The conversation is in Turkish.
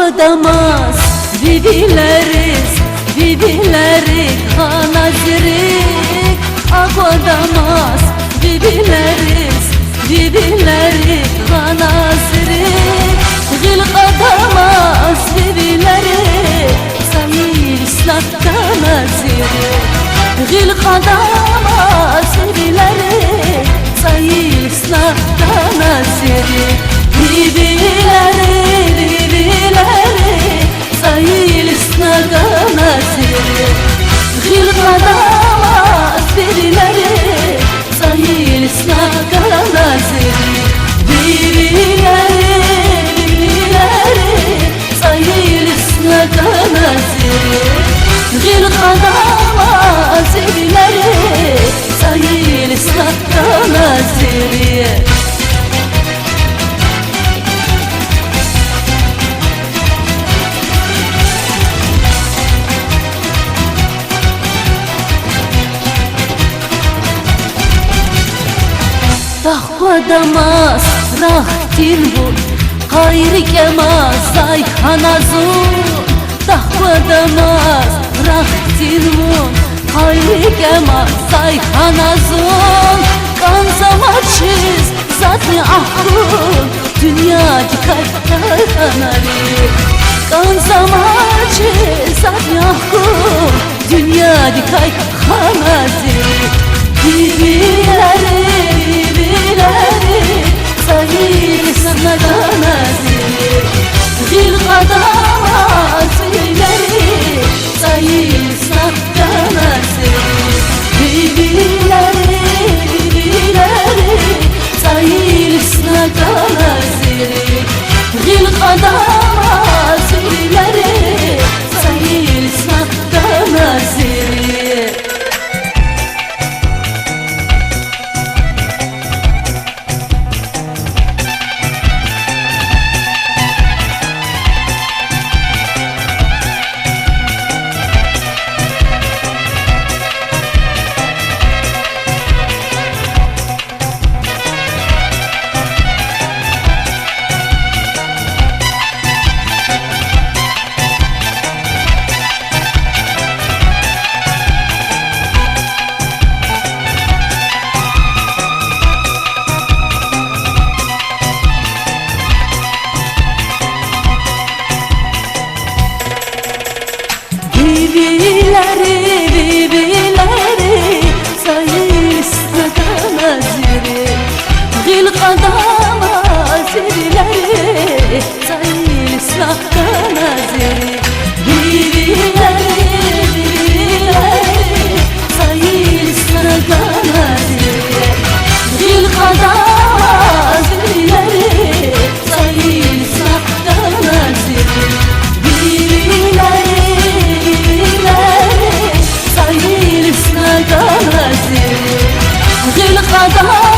Damas vivileris, vivileri kanazirik. Damas vivileris, vivileri kanazirik. Gilqa damas vivileri sayil slakta nazirik. Gilqa damas vivileri sayil slakta nazirik. Vivileri, vivileri sayil slakta nazirik. Gilqa damas vivileri sayil slakta nazirik. Vivileri, vivileri sayil slakta nazirik. Gilqa damas vivileri sayil slakta nazirik. Dahva damas rah tirvun Hayri kemaz zayhanazun. Dahva damas rah tirvun Hayri kemaz zayhanazun. Kan zamaçiz zatı ahkun Dünya dikkat kanari. Kan zamaçiz zatı ahkun Dünya dikkat kanari. Vivileri, vivileri sayil slakta nazirik. Gilqa damas vivileri sayil slakta nazirik. Vivileri, vivileri sayil slakta nazirik. Gilqa damas vivileri sayil slakta nazirik. Vivileri, vivileri sayil slakta nazirik. Gilqa damas vivileri sayil slakta nazirik. Vivileri, vivileri sayil slakta nazirik. Gilqa damas vivileri sayil slakta nazirik. Vivileri, sayil slakta nazirik. Gilqa damas